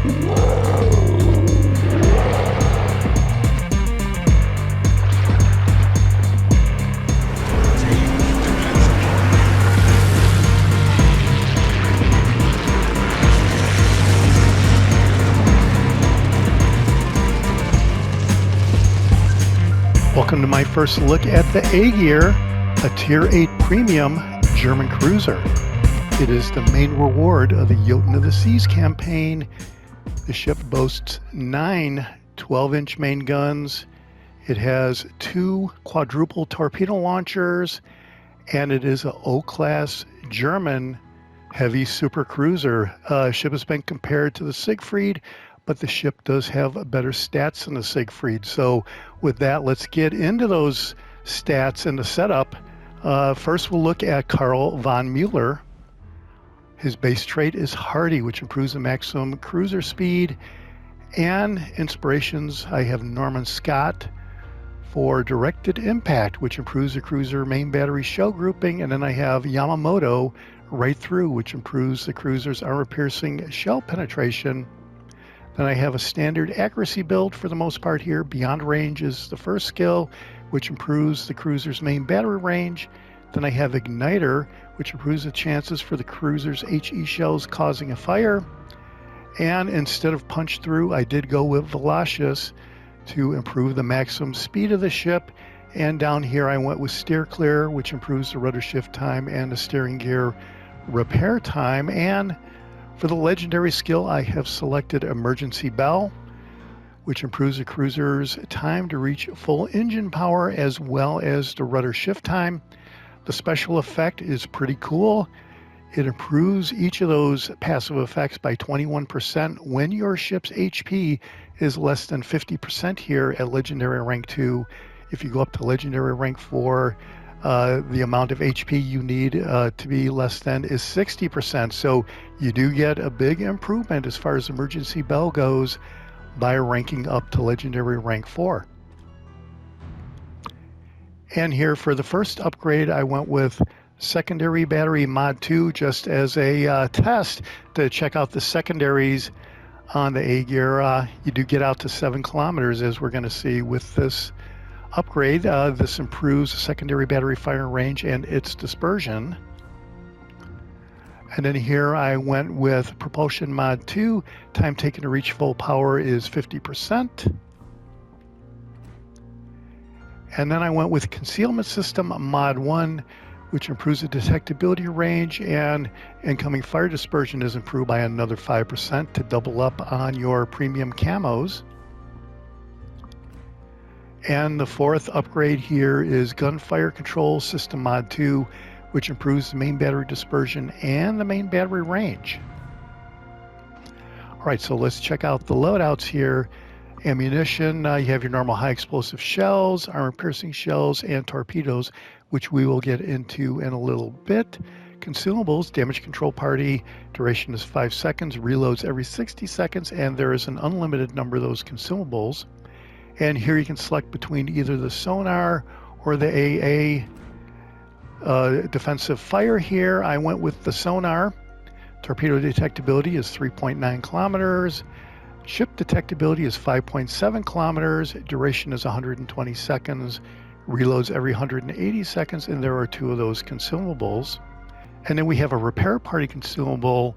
Welcome to my first look at the Ägir, a Tier 8 premium German cruiser. It is the main reward of the Jötunn of the Seas campaign. The ship boasts 9 12-inch main guns. It has 2 quadruple torpedo launchers, and it is an O-class German heavy super cruiser. Ship has been compared to the Siegfried, but the ship does have better stats than the Siegfried. So with that, let's get into those stats and the setup. First, we'll look at Karl von Mueller. His base trait is hardy, which improves the maximum cruiser speed. And inspirations, I have Norman Scott for directed impact, which improves the cruiser main battery shell grouping. And then I have Yamamoto right through, which improves the cruiser's armor-piercing shell penetration. Then I have a standard accuracy build for the most part here. Beyond range is the first skill, which improves the cruiser's main battery range. Then I have Igniter, which improves the chances for the cruiser's HE shells causing a fire. And instead of punch through, I did go with Velocious to improve the maximum speed of the ship. And down here I went with Steer Clear, which improves the rudder shift time and the steering gear repair time. And for the legendary skill, I have selected Emergency Bell, which improves the cruiser's time to reach full engine power as well as the rudder shift time. The special effect is pretty cool. It improves each of those passive effects by 21% when your ship's HP is less than 50% here at Legendary Rank 2. If you go up to Legendary Rank 4, the amount of HP you need to be less than is 60%. So you do get a big improvement as far as Emergency Bell goes by ranking up to Legendary Rank 4. And here for the first upgrade, I went with Secondary Battery Mod 2 just as a test to check out the secondaries on the Ägir. You do get out to 7 kilometers, as we're going to see with this upgrade. This improves secondary battery firing range and its dispersion. And then here I went with Propulsion Mod 2. Time taken to reach full power is 50%. And then I went with Concealment System Mod 1, which improves the detectability range, and incoming fire dispersion is improved by another 5% to double up on your premium camos. And the fourth upgrade here is Gunfire Control System Mod 2, which improves the main battery dispersion and the main battery range. All right, so let's check out the loadouts here. Ammunition, you have your normal high explosive shells, armor-piercing shells, and torpedoes, which we will get into in a little bit. Consumables, damage control party, duration is 5 seconds, reloads every 60 seconds, and there is an unlimited number of those consumables. And here you can select between either the sonar or the AA defensive fire here. I went with the sonar. Torpedo detectability is 3.9 kilometers. Ship detectability is 5.7 kilometers. Duration is 120 seconds. Reloads every 180 seconds, and there are 2 of those consumables. And then we have a repair party consumable.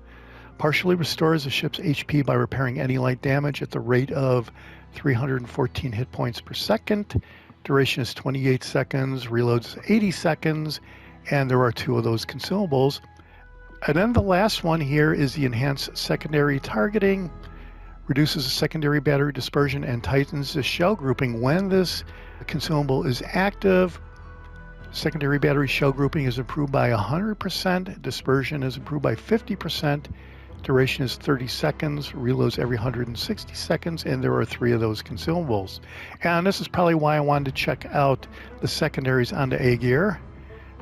Partially restores the ship's HP by repairing any light damage at the rate of 314 hit points per second. Duration is 28 seconds, reloads 80 seconds, and there are 2 of those consumables. And then the last one here is the enhanced secondary targeting. Reduces the secondary battery dispersion and tightens the shell grouping when this consumable is active. Secondary battery shell grouping is improved by 100%. Dispersion is improved by 50%. Duration is 30 seconds, reloads every 160 seconds, and there are 3 of those consumables. And this is probably why I wanted to check out the secondaries on the Ägir.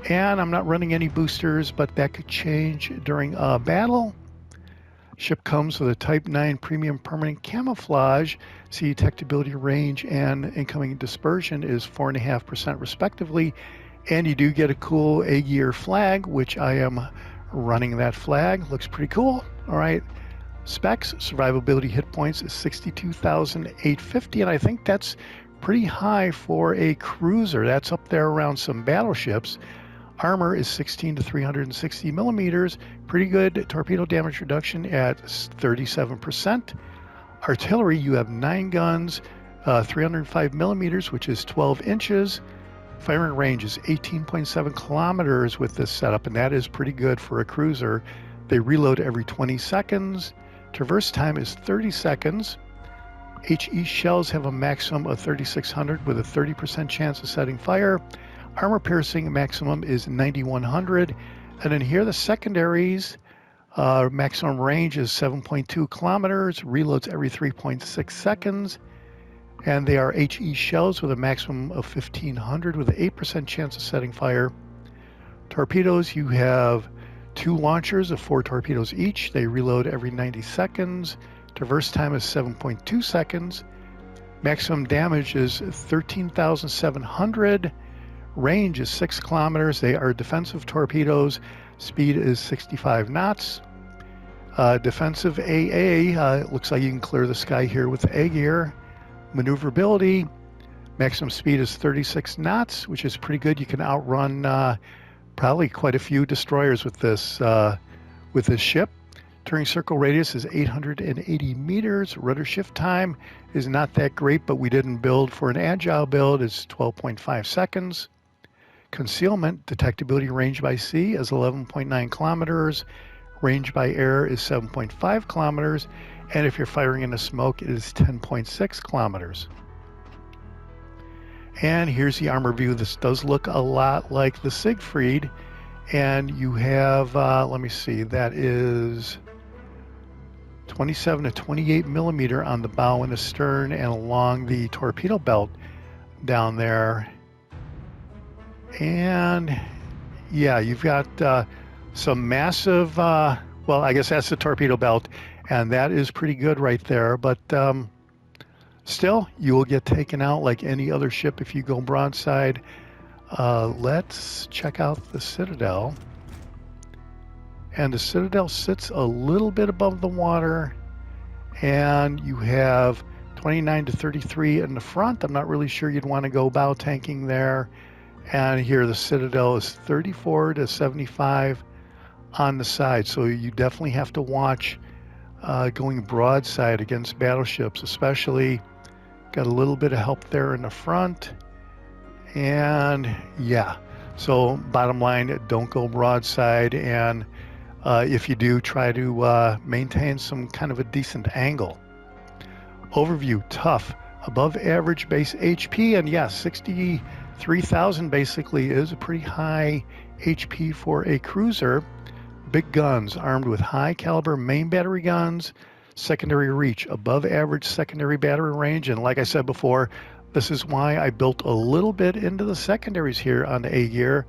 And I'm not running any boosters, but that could change during a battle. Ship comes with a Type 9 Premium Permanent Camouflage. See detectability range and incoming dispersion is 4.5% respectively. And you do get a cool Ägir flag, which I am running that flag. Looks pretty cool. All right. Specs, survivability hit points is 62,850, and I think that's pretty high for a cruiser. That's up there around some battleships. Armor is 16 to 360 millimeters. Pretty good torpedo damage reduction at 37%. Artillery, you have 9 guns, 305 millimeters, which is 12 inches. Firing range is 18.7 kilometers with this setup, and that is pretty good for a cruiser. They reload every 20 seconds. Traverse time is 30 seconds. HE shells have a maximum of 3,600 with a 30% chance of setting fire. Armor piercing maximum is 9,100. And then here the secondaries, maximum range is 7.2 kilometers, reloads every 3.6 seconds. And they are HE shells with a maximum of 1,500 with an 8% chance of setting fire. Torpedoes, you have 2 launchers of 4 torpedoes each. They reload every 90 seconds. Traverse time is 7.2 seconds. Maximum damage is 13,700. Range is 6 kilometers. They are defensive torpedoes. Speed is 65 knots. Defensive AA, looks like you can clear the sky here with the Ägir. Maneuverability, maximum speed is 36 knots, which is pretty good. You can outrun probably quite a few destroyers with this ship. Turning circle radius is 880 meters. Rudder shift time is not that great, but we didn't build for an agile build. It's 12.5 seconds. Concealment, detectability range by sea is 11.9 kilometers. Range by air is 7.5 kilometers. And if you're firing into smoke, it is 10.6 kilometers. And here's the armor view. This does look a lot like the Siegfried. And you have, let me see, that is 27 to 28 millimeter on the bow and the stern and along the torpedo belt down there. And yeah, you've got some massive, well, I guess that's the torpedo belt, and that is pretty good right there. But still, you will get taken out like any other ship if you go broadside. Let's check out the Citadel. And the Citadel sits a little bit above the water, and you have 29 to 33 in the front. I'm not really sure you'd want to go bow tanking there. And here the Citadel is 34 to 75 on the side. So you definitely have to watch going broadside against battleships, especially. Got a little bit of help there in the front. And yeah, so bottom line, don't go broadside. And if you do, try to maintain some kind of a decent angle. Overview, tough, above average base HP, and yes, 63,000 basically is a pretty high HP for a cruiser. Big guns, armed with high caliber main battery guns, secondary reach, above average secondary battery range, and like I said before, this is why I built a little bit into the secondaries here on the Ägir,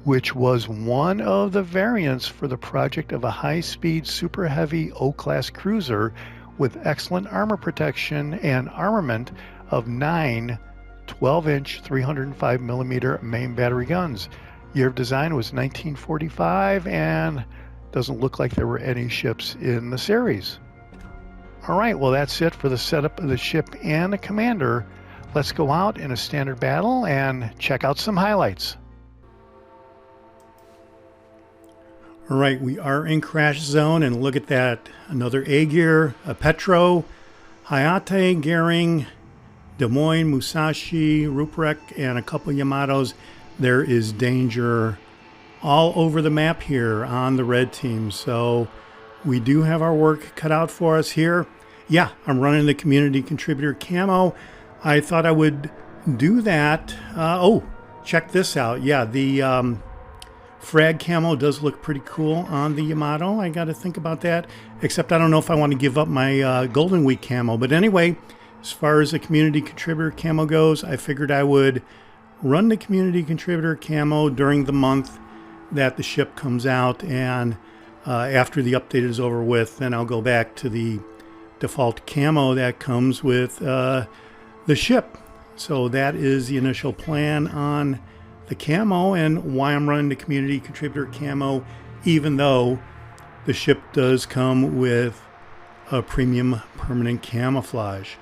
which was one of the variants for the project of a high-speed, super heavy O-class cruiser with excellent armor protection and armament of 9 12-inch 305 millimeter main battery guns. Year of design was 1945, and doesn't look like there were any ships in the series. All right, well, that's it for the setup of the ship and the commander. Let's go out in a standard battle and check out some highlights. All right, we are in crash zone, and look at that. Another Ägir, a Petro, Hayate, Goering, Des Moines, Musashi, Ruprecht, and a couple Yamatos. There is danger all over the map here on the red team. So we do have our work cut out for us here. Yeah, I'm running the community contributor camo. I thought I would do that. Oh, check this out. Yeah, the frag camo does look pretty cool on the Yamato. I got to think about that. Except I don't know if I want to give up my Golden Week camo. But anyway, as far as the community contributor camo goes, I figured I would run the community contributor camo during the month that the ship comes out, and after the update is over with, then I'll go back to the default camo that comes with the ship. So that is the initial plan on the camo and why I'm running the community contributor camo, even though the ship does come with premium permanent camouflage.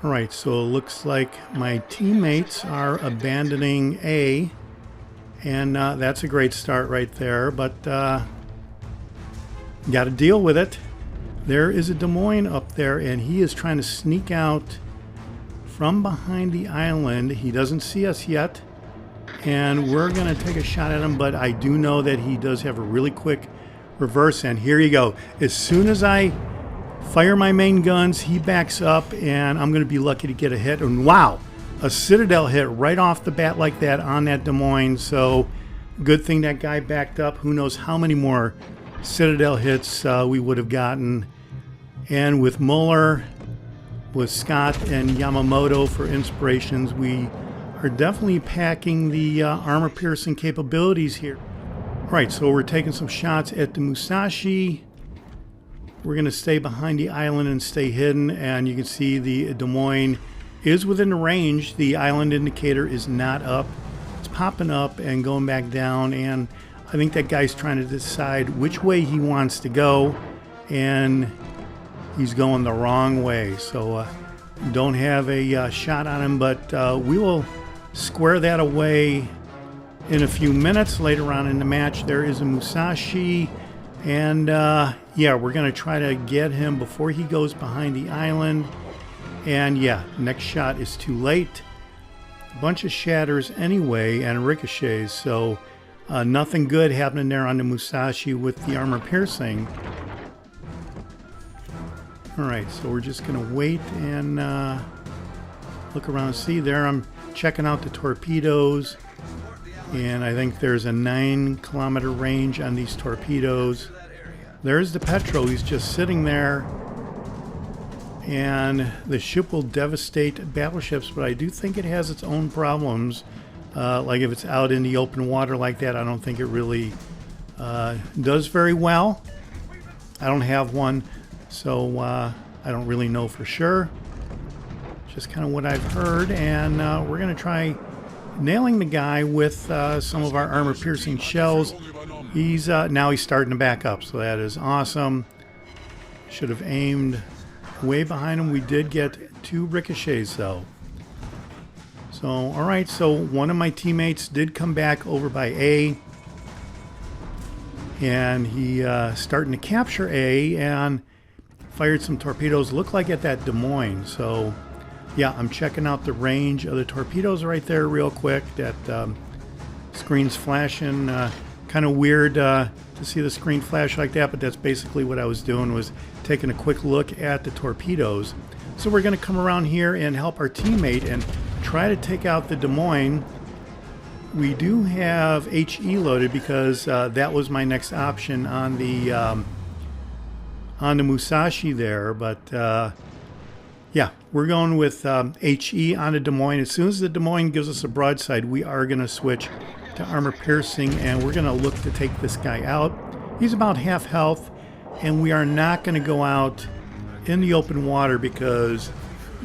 Alright, so it looks like my teammates are abandoning A, and that's a great start right there, but got to deal with it. There is a Des Moines up there, and he is trying to sneak out from behind the island. He doesn't see us yet, and we're going to take a shot at him, but I do know that he does have a really quick reverse, and here you go. As soon as I fire my main guns, he backs up, and I'm going to be lucky to get a hit. And wow, a Citadel hit right off the bat like that on that Des Moines. So good thing that guy backed up. Who knows how many more Citadel hits we would have gotten. And with Muller, with Scott and Yamamoto for inspirations, we are definitely packing the armor-piercing capabilities here. All right, so we're taking some shots at the Musashi. We're going to stay behind the island and stay hidden, and you can see the Des Moines is within the range. The island indicator is not up. It's popping up and going back down, and I think that guy's trying to decide which way he wants to go, and he's going the wrong way. So don't have a shot on him, but we will square that away in a few minutes later on in the match. There is a Musashi, and yeah, we're going to try to get him before he goes behind the island. And yeah, next shot is too late. A bunch of shatters anyway and ricochets, so nothing good happening there on the Musashi with the armor piercing. Alright, so we're just going to wait and look around. See there, I'm checking out the torpedoes, and I think there's a 9-kilometer range on these torpedoes. There's the Petro. He's just sitting there, and the ship will devastate battleships, but I do think it has its own problems. Like if it's out in the open water like that, I don't think it really does very well. I don't have one, so I don't really know for sure. Just kind of what I've heard, and we're going to try nailing the guy with some of our armor-piercing shells. He's now he's starting to back up, so that is awesome. Should have aimed way behind him. We did get 2 ricochets though. So all right, so one of my teammates did come back over by A, and he starting to capture A and fired some torpedoes. Look like at that Des Moines. So yeah, I'm checking out the range of the torpedoes right there real quick. That screen's flashing. Kind of weird to see the screen flash like that, but that's basically what I was doing, was taking a quick look at the torpedoes. So we're going to come around here and help our teammate and try to take out the Des Moines. We do have HE loaded because that was my next option on the Musashi there, but yeah, we're going with HE on the Des Moines. As soon as the Des Moines gives us a broadside, we are going to switch to armor piercing, and we're going to look to take this guy out. He's about half health, and we are not going to go out in the open water because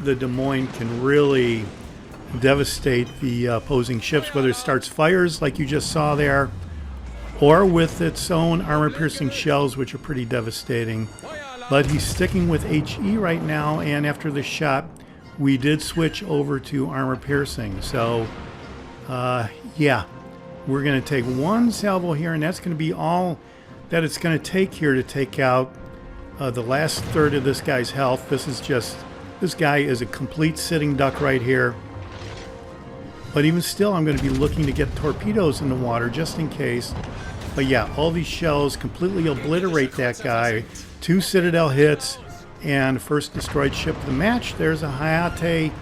the Des Moines can really devastate the opposing ships, whether it starts fires like you just saw there, or with its own armor piercing shells, which are pretty devastating. But he's sticking with HE right now, and after this shot we did switch over to armor piercing. So yeah, we're going to take 1 salvo here, and that's going to be all that it's going to take here to take out the last third of this guy's health. This guy is a complete sitting duck right here. But even still, I'm going to be looking to get torpedoes in the water just in case. But yeah, all these shells completely obliterate that guy. 2 Citadel hits, and first destroyed ship of the match. There's a Hayate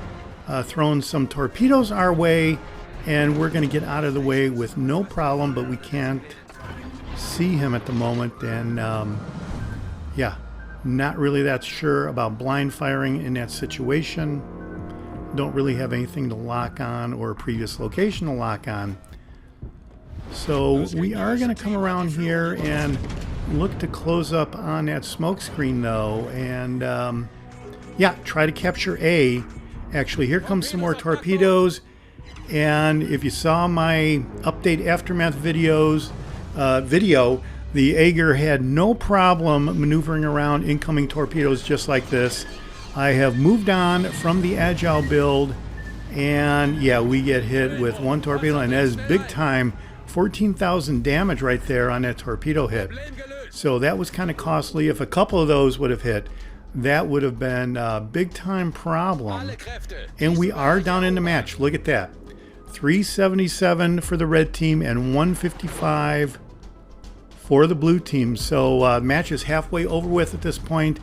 throwing some torpedoes our way, and we're going to get out of the way with no problem, but we can't see him at the moment. And yeah, not really that sure about blind firing in that situation. Don't really have anything to lock on or a previous location to lock on. So we are going to come around here and look to close up on that smoke screen though, and yeah, try to capture A. Actually, here comes some more torpedoes, and if you saw my update aftermath video, The Ägir had no problem maneuvering around incoming torpedoes just like this. I have moved on from the Agile build, and yeah, we get hit with one torpedo, and that is big time. 14,000 damage right there on that torpedo hit. So that was kind of costly. If a couple of those would have hit, that would have been a big time problem. And we are down in the match. Look at that. 377 for the red team and 155 for the blue team. So the match is halfway over with at this point.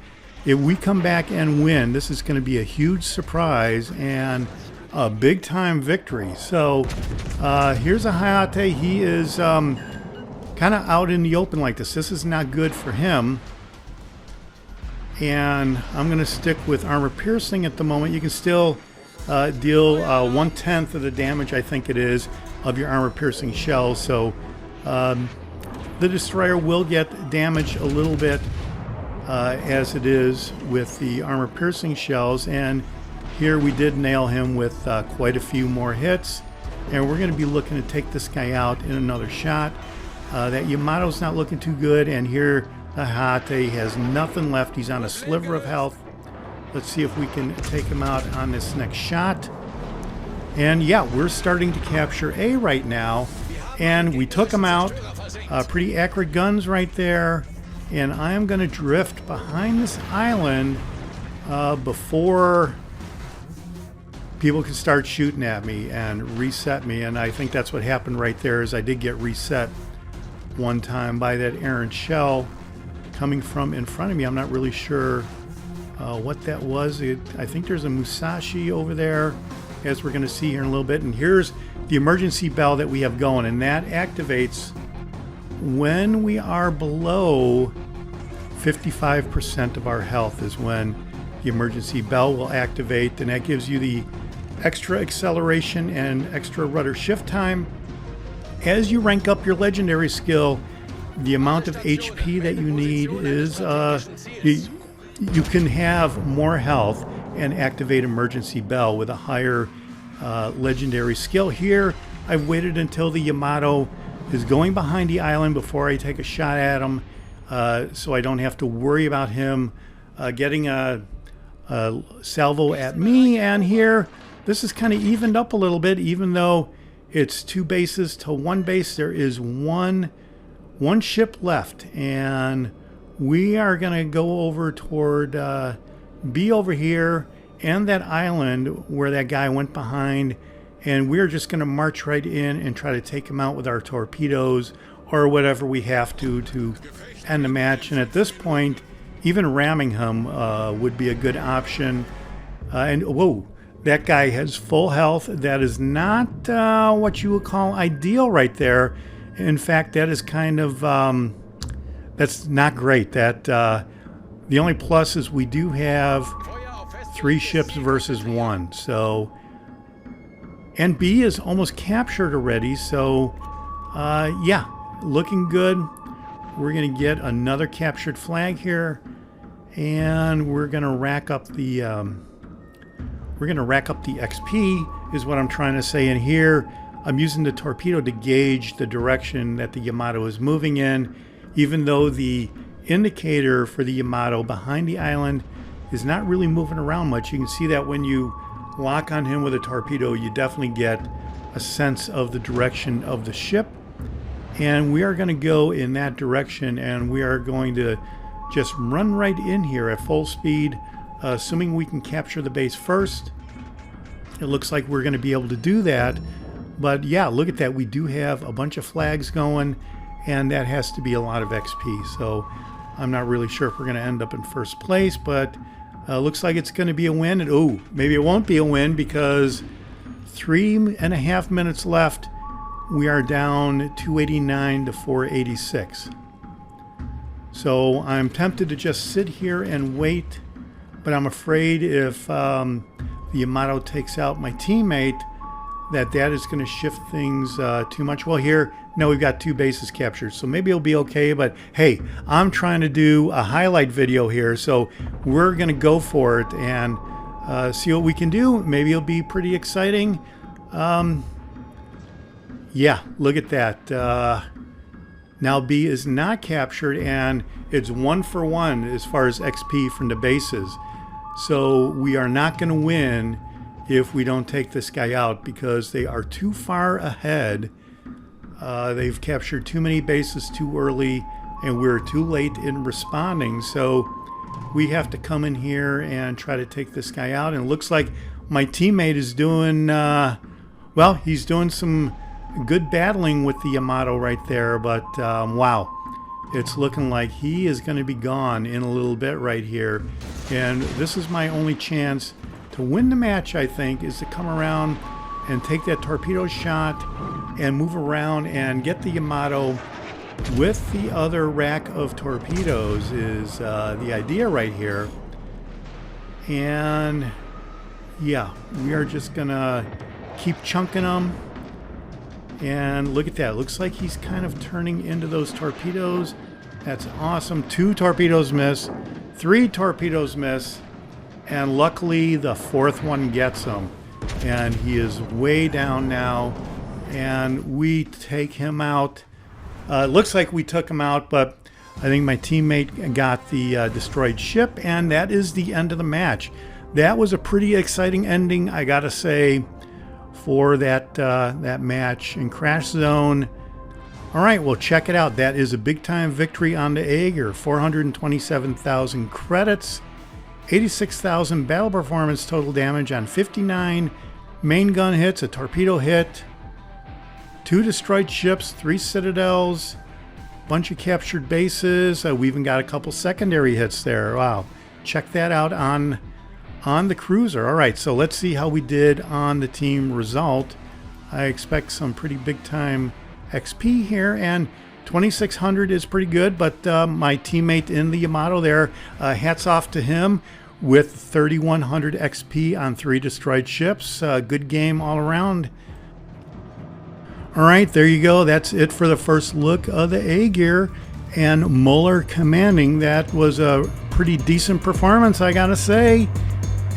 If we come back and win, this is going to be a huge surprise and a big time victory. So here's a Hayate. He is kind of out in the open like this. This is not good for him. And I'm going to stick with armor piercing at the moment. You can still deal 1/10 of the damage, I think it is, of your armor piercing shells. So the destroyer will get damaged a little bit as it is with the armor piercing shells. And here we did nail him with quite a few more hits. And we're going to be looking to take this guy out in another shot. That Yamato's not looking too good. And here the Hayate has nothing left. He's on a sliver of health. Let's see if we can take him out on this next shot. And yeah, we're starting to capture A right now. And we took him out. Pretty accurate guns right there. And I am going to drift behind this island before people can start shooting at me and reset me. And I think that's what happened right there, is I did get reset one time by that errant shell coming from in front of me. I'm not really sure what that was. I think there's a Musashi over there, as we're going to see here in a little bit. And here's the emergency bell that we have going, and that activates when we are below 55% of our health is when the emergency bell will activate, and that gives you the extra acceleration and extra rudder shift time. As you rank up your legendary skill, the amount of HP that you need is you can have more health and activate emergency bell with a higher legendary skill. Here I've waited until the Yamato is going behind the island before I take a shot at him, so I don't have to worry about him getting a salvo at me. And here this is kind of evened up a little bit. Even though it's 2 bases to 1 base, there is one ship left, and we are going to go over toward B over here and that island where that guy went behind, and we're just going to march right in and try to take him out with our torpedoes or whatever we have to end the match. And at this point, even ramming him would be a good option. And whoa, that guy has full health. That is not what you would call ideal right there. In fact, that is kind of that's not great. That the only plus is we do have 3 ships versus 1. So, and B is almost captured already. So yeah, looking good. We're going to get another captured flag here, and we're going to rack up the XP is what I'm trying to say. And here I'm using the torpedo to gauge the direction that the Yamato is moving in, even though the indicator for the Yamato behind the island is not really moving around much. You can see that when you lock on him with a torpedo, you definitely get a sense of the direction of the ship. And we are going to go in that direction, and we are going to just run right in here at full speed, assuming we can capture the base first. It looks like we're going to be able to do that. But yeah, look at that. We do have a bunch of flags going, and that has to be a lot of XP. So I'm not really sure if we're going to end up in first place, but looks like it's going to be a win. And oh, maybe it won't be a win, because 3.5 minutes left. We are down 289 to 486. So I'm tempted to just sit here and wait, but I'm afraid if the Yamato takes out my teammate, that is going to shift things too much. Well, here, no, we've got 2 bases captured, so maybe it'll be okay. But hey, I'm trying to do a highlight video here, so we're going to go for it and see what we can do. Maybe it'll be pretty exciting. Yeah, look at that. Now B is not captured, and it's 1 for 1 as far as XP from the bases. So we are not going to win if we don't take this guy out, because they are too far ahead. They've captured too many bases too early, and we're too late in responding. So we have to come in here and try to take this guy out. And it looks like my teammate is doing, well, he's doing some good battling with the Yamato right there. But wow, it's looking like he is going to be gone in a little bit right here. And this is my only chance to win the match, I think, is to come around and take that torpedo shot and move around and get the Yamato with the other rack of torpedoes is the idea right here. And yeah, we are just gonna keep chunking them. And look at that, looks like he's kind of turning into those torpedoes. That's awesome. 2 torpedoes miss, 3 torpedoes miss, and luckily the 4th one gets him. And he is way down now, and we take him out. Looks like we took him out, but I think my teammate got the destroyed ship, and that is the end of the match. That was a pretty exciting ending, I gotta say, for that that match in Crash Zone. All right, well, check it out. That is a big-time victory on the Ägir. 427,000 credits, 86,000 battle performance, total damage on 59 main gun hits, a torpedo hit, 2 destroyed ships, 3 citadels, bunch of captured bases. We even got a couple secondary hits there. Wow, check that out on the cruiser. All right, so let's see how we did on the team result. I expect some pretty big time XP here, and 2,600 is pretty good, but my teammate in the Yamato there, hats off to him with 3,100 XP on 3 destroyed ships. Good game all around. All right, there you go. That's it for the first look of the Ägir and Muller commanding. That was a pretty decent performance, I gotta say.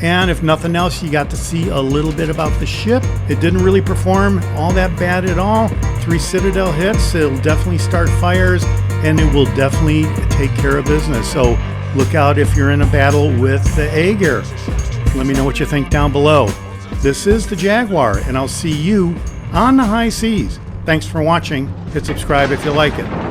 And if nothing else, you got to see a little bit about the ship. It didn't really perform all that bad at all. 3 Citadel hits, it'll definitely start fires, and it will definitely take care of business. So look out if you're in a battle with the Ägir. Let me know what you think down below. This is the Jaguar, and I'll see you on the high seas. Thanks for watching. Hit subscribe if you like it.